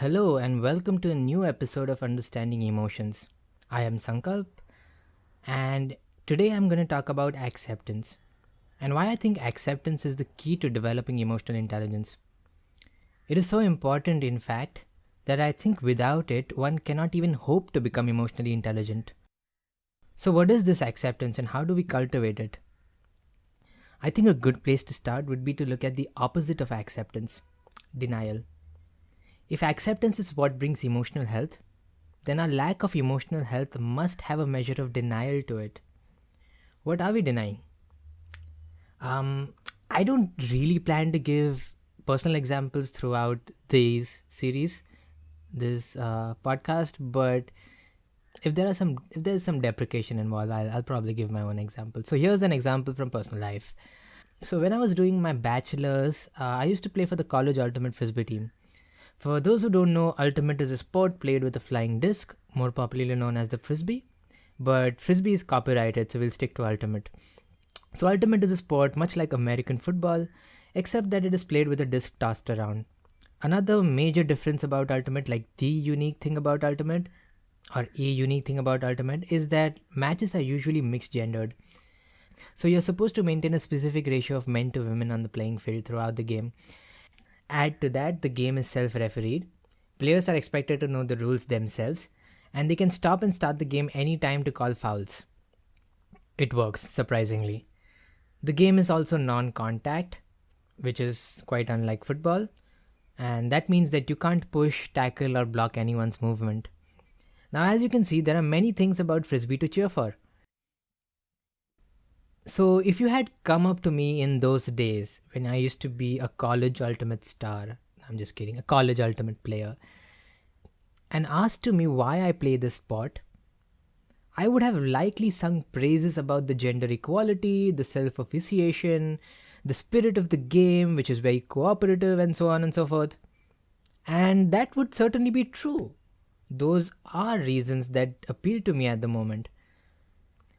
Hello and welcome to a new episode of Understanding Emotions. I am Sankalp and today I'm going to talk about acceptance and why I think acceptance is the key to developing emotional intelligence. It is so important, in fact, that I think without it one cannot even hope to become emotionally intelligent. So, what is this acceptance and how do we cultivate it? I think a good place to start would be to look at the opposite of acceptance: denial. If acceptance is what brings emotional health, then our lack of emotional health must have a measure of denial to it. What are we denying? Um, I don't really plan to give personal examples throughout these series, this podcast, but if there's some deprecation involved, I'll probably give my own example. So here's an example from personal life. So when I was doing my bachelor's, I used to play for the college ultimate frisbee team. For those who don't know, ultimate is a sport played with a flying disc, more popularly known as the frisbee. But frisbee is copyrighted, so we'll stick to ultimate. So ultimate is a sport much like American football, except that it is played with a disc tossed around. Another major difference about ultimate, like the unique thing about ultimate, or a unique thing about ultimate, is that matches are usually mixed gendered. So you're supposed to maintain a specific ratio of men to women on the playing field throughout the game. Add to that, the game is self refereed. Players are expected to know the rules themselves, and they can stop and start the game anytime to call fouls. It works, surprisingly. The game is also non contact, which is quite unlike football, and that means that you can't push, tackle, or block anyone's movement. Now, as you can see, there are many things about Frisbee to cheer for. So, if you had come up to me in those days when I used to be a college ultimate star, I'm just kidding, a college ultimate player, and asked to me why I play this sport, I would have likely sung praises about the gender equality, the self officiation, the spirit of the game, which is very cooperative, and so on and so forth. And that would certainly be true. Those are reasons that appeal to me at the moment.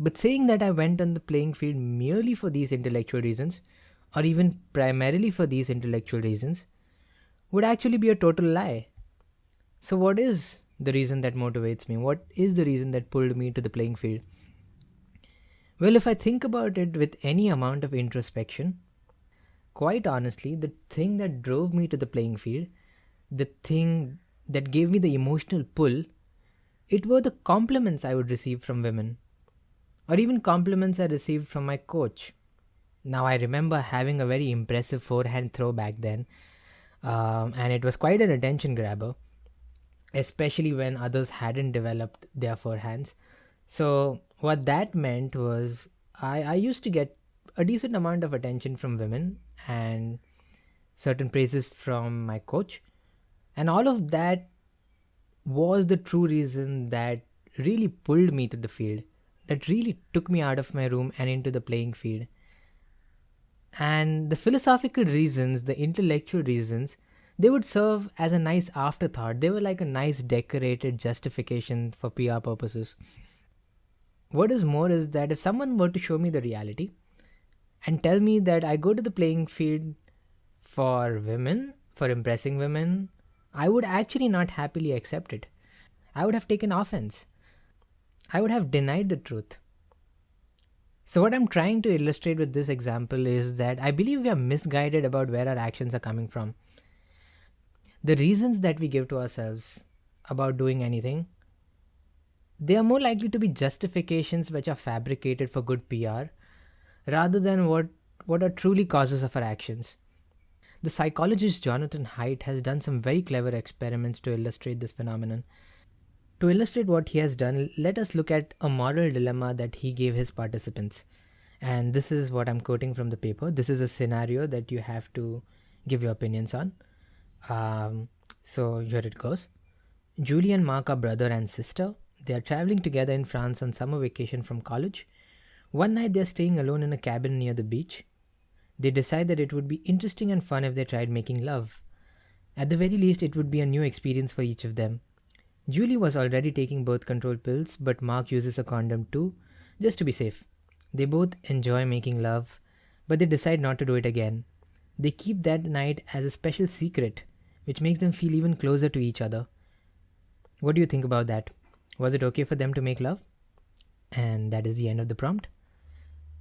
But saying that I went on the playing field merely for these intellectual reasons, or even primarily for these intellectual reasons, would actually be a total lie. So, what is the reason that motivates me? What is the reason that pulled me to the playing field? Well, if I think about it with any amount of introspection, quite honestly, the thing that drove me to the playing field, the thing that gave me the emotional pull, it were the compliments I would receive from women, or even compliments I received from my coach. Now, I remember having a very impressive forehand throw back then, and it was quite an attention grabber, especially when others hadn't developed their forehands. So, what that meant was I used to get a decent amount of attention from women and certain praises from my coach. And all of that was the true reason that really pulled me to the field, that really took me out of my room and into the playing field. And the philosophical reasons, the intellectual reasons, they would serve as a nice afterthought. They were like a nice decorated justification for PR purposes. What is more is that if someone were to show me the reality and tell me that I go to the playing field for women, for impressing women, I would actually not happily accept it. I would have taken offense. I would have denied the truth. So, what I'm trying to illustrate with this example is that I believe we are misguided about where our actions are coming from. The reasons that we give to ourselves about doing anything, they are more likely to be justifications which are fabricated for good PR rather than what are truly causes of our actions. The psychologist Jonathan Haidt has done some very clever experiments to illustrate this phenomenon. To illustrate what he has done, let us look at a moral dilemma that he gave his participants. And this is what I'm quoting from the paper. This is a scenario that you have to give your opinions on. So here it goes. Julie and Mark are brother and sister. They are traveling together in France on summer vacation from college. One night they are staying alone in a cabin near the beach. They decide that it would be interesting and fun if they tried making love. At the very least, it would be a new experience for each of them. Julie was already taking birth control pills, but Mark uses a condom too, just to be safe. They both enjoy making love, but they decide not to do it again. They keep that night as a special secret, which makes them feel even closer to each other. What do you think about that? Was it okay for them to make love? And that is the end of the prompt.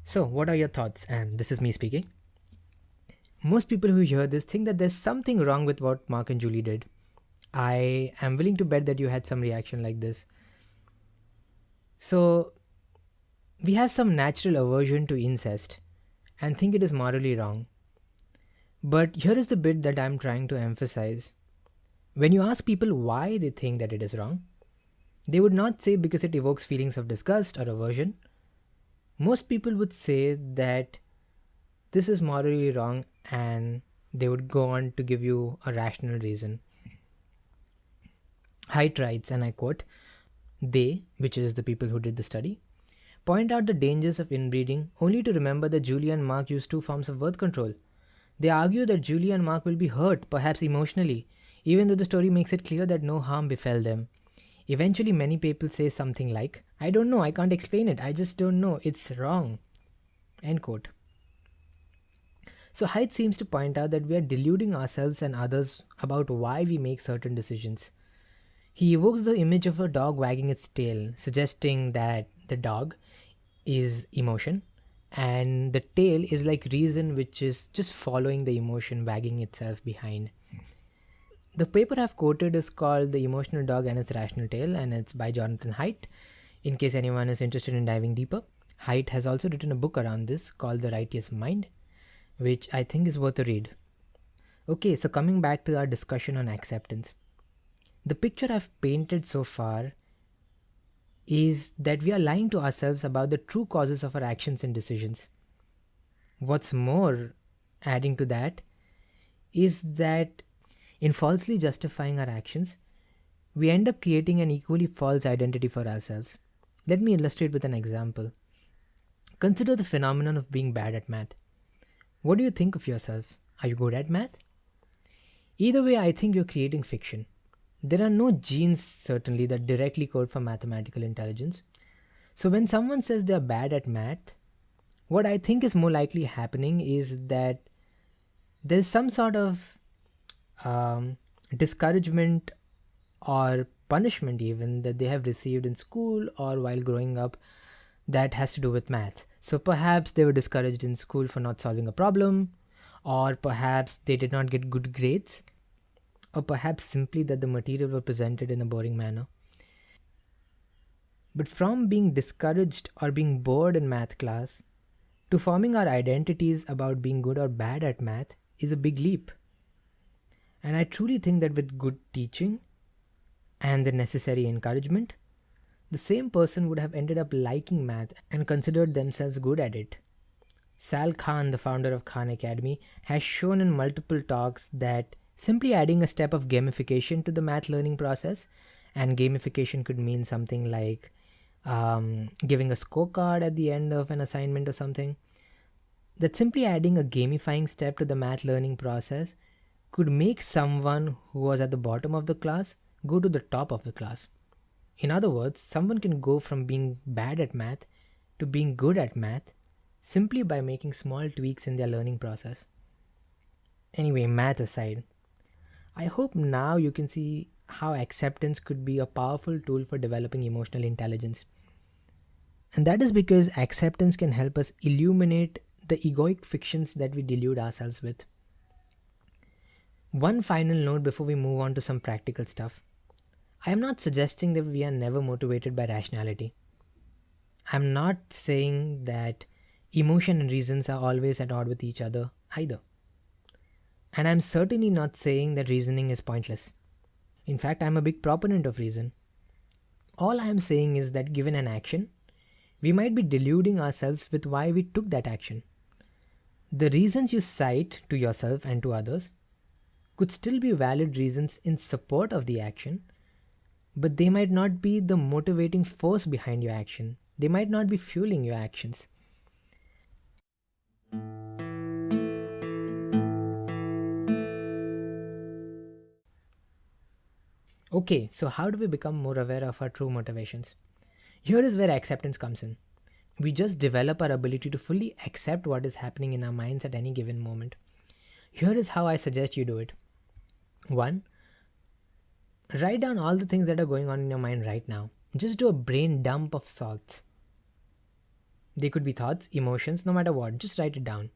So, what are your thoughts? And this is me speaking. Most people who hear this think that there's something wrong with what Mark and Julie did. I am willing to bet that you had some reaction like this. So, we have some natural aversion to incest and think it is morally wrong. But here is the bit that I'm trying to emphasize. When you ask people why they think that it is wrong, they would not say because it evokes feelings of disgust or aversion. Most people would say that this is morally wrong, and they would go on to give you a rational reason. Haidt writes, and I quote, "They," which is the people who did the study, "point out the dangers of inbreeding only to remember that Julie and Mark used two forms of birth control. They argue that Julie and Mark will be hurt, perhaps emotionally, even though the story makes it clear that no harm befell them. Eventually, many people say something like, 'I don't know, I can't explain it, I just don't know, it's wrong.'" End quote. So Haidt seems to point out that we are deluding ourselves and others about why we make certain decisions. He evokes the image of a dog wagging its tail, suggesting that the dog is emotion and the tail is like reason, which is just following the emotion, wagging itself behind. The paper I've quoted is called "The Emotional Dog and Its Rational Tail," and it's by Jonathan Haidt. In case anyone is interested in diving deeper, Haidt has also written a book around this called "The Righteous Mind," which I think is worth a read. Okay, so coming back to our discussion on acceptance. The picture I've painted so far is that we are lying to ourselves about the true causes of our actions and decisions. What's more, adding to that, is that in falsely justifying our actions, we end up creating an equally false identity for ourselves. Let me illustrate with an example. Consider the phenomenon of being bad at math. What do you think of yourselves? Are you good at math? Either way, I think you're creating fiction. There are no genes, certainly, that directly code for mathematical intelligence. So when someone says they're bad at math, what I think is more likely happening is that there's some sort of discouragement or punishment even that they have received in school or while growing up that has to do with math. So perhaps they were discouraged in school for not solving a problem, or perhaps they did not get good grades, or perhaps simply that the material was presented in a boring manner. But from being discouraged or being bored in math class to forming our identities about being good or bad at math is a big leap. And I truly think that with good teaching and the necessary encouragement, the same person would have ended up liking math and considered themselves good at it. Sal Khan, the founder of Khan Academy, has shown in multiple talks that simply adding a step of gamification to the math learning process, and gamification could mean something like giving a scorecard at the end of an assignment or something, that simply adding a gamifying step to the math learning process could make someone who was at the bottom of the class go to the top of the class. In other words, someone can go from being bad at math to being good at math simply by making small tweaks in their learning process. Anyway, math aside, I hope now you can see how acceptance could be a powerful tool for developing emotional intelligence. And that is because acceptance can help us illuminate the egoic fictions that we delude ourselves with. One final note before we move on to some practical stuff. I am not suggesting that we are never motivated by rationality. I'm not saying that emotion and reasons are always at odds with each other either. And I'm certainly not saying that reasoning is pointless. In fact, I'm a big proponent of reason. All I am saying is that given an action, we might be deluding ourselves with why we took that action. The reasons you cite to yourself and to others could still be valid reasons in support of the action, but they might not be the motivating force behind your action. They might not be fueling your actions. Okay, so how do we become more aware of our true motivations? Here is where acceptance comes in. We just develop our ability to fully accept what is happening in our minds at any given moment. Here is how I suggest you do it. One, write down all the things that are going on in your mind right now. Just do a brain dump of thoughts. They could be thoughts, emotions, no matter what. Just write it down.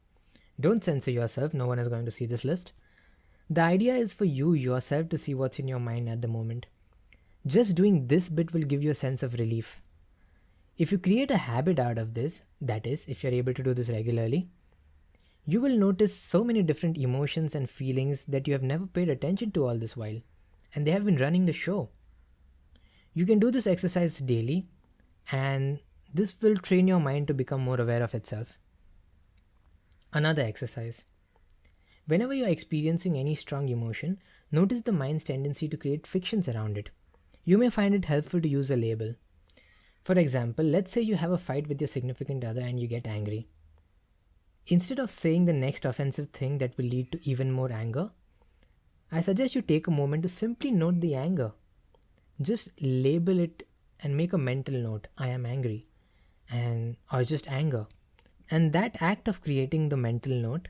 Don't censor yourself. No one is going to see this list. The idea is for you yourself to see what's in your mind at the moment. Just doing this bit will give you a sense of relief. If you create a habit out of this, that is, if you're able to do this regularly, you will notice so many different emotions and feelings that you have never paid attention to all this while, and they have been running the show. You can do this exercise daily, and this will train your mind to become more aware of itself. Another exercise. Whenever you are experiencing any strong emotion, notice the mind's tendency to create fictions around it. You may find it helpful to use a label. For example, let's say you have a fight with your significant other and you get angry. Instead of saying the next offensive thing that will lead to even more anger, I suggest you take a moment to simply note the anger. Just label it and make a mental note, I am angry, or just anger. And that act of creating the mental note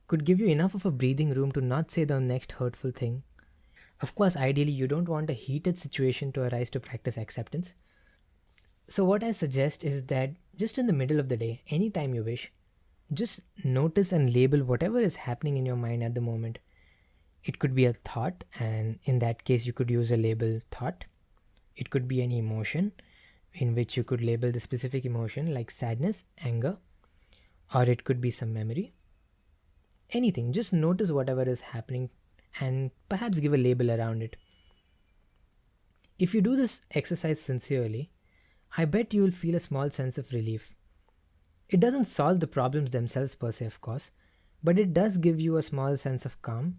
could give you enough of a breathing room to not say the next hurtful thing. Of course, ideally, you don't want a heated situation to arise to practice acceptance. So what I suggest is that just in the middle of the day, anytime you wish, just notice and label whatever is happening in your mind at the moment. It could be a thought, and in that case, you could use a label thought. It could be an emotion, in which you could label the specific emotion like sadness, anger, or it could be some memory. Anything, just notice whatever is happening and perhaps give a label around it. If you do this exercise sincerely, I bet you will feel a small sense of relief. It doesn't solve the problems themselves per se, of course, but it does give you a small sense of calm,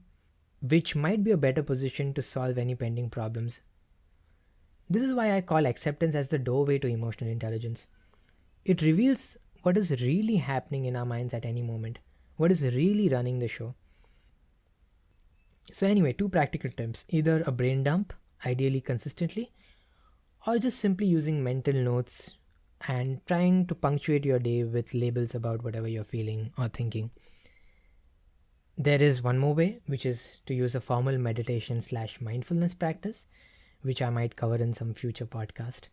which might be a better position to solve any pending problems. This is why I call acceptance as the doorway to emotional intelligence. It reveals what is really happening in our minds at any moment, what is really running the show. So anyway, 2 practical tips, either a brain dump, ideally consistently, or just simply using mental notes and trying to punctuate your day with labels about whatever you're feeling or thinking. There is one more way, which is to use a formal meditation/mindfulness practice, which I might cover in some future podcast.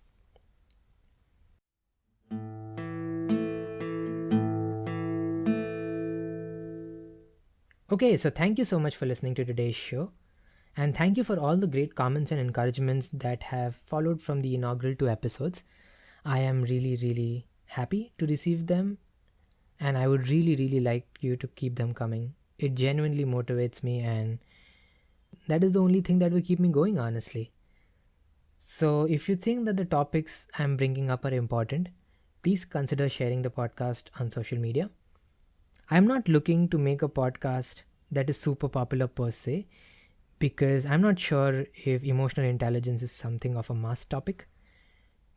Okay, so thank you so much for listening to today's show. And thank you for all the great comments and encouragements that have followed from the inaugural 2 episodes. I am really, really happy to receive them. And I would really, really like you to keep them coming. It genuinely motivates me, and that is the only thing that will keep me going, honestly. So if you think that the topics I'm bringing up are important, please consider sharing the podcast on social media. I'm not looking to make a podcast that is super popular per se, because I'm not sure if emotional intelligence is something of a mass topic.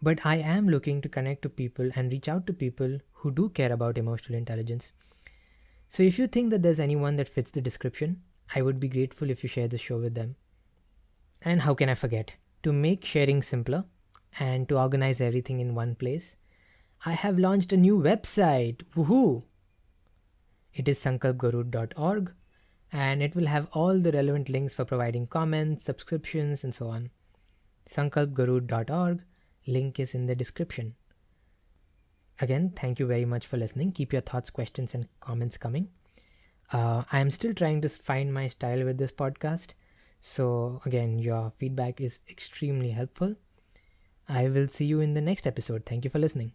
But I am looking to connect to people and reach out to people who do care about emotional intelligence. So if you think that there's anyone that fits the description, I would be grateful if you share the show with them. And how can I forget? To make sharing simpler and to organize everything in one place, I have launched a new website. Woohoo! It is sankalpgarud.org, and it will have all the relevant links for providing comments, subscriptions, and so on. sankalpgarud.org, link is in the description. Again, thank you very much for listening. Keep your thoughts, questions, and comments coming. I am still trying to find my style with this podcast. So again, your feedback is extremely helpful. I will see you in the next episode. Thank you for listening.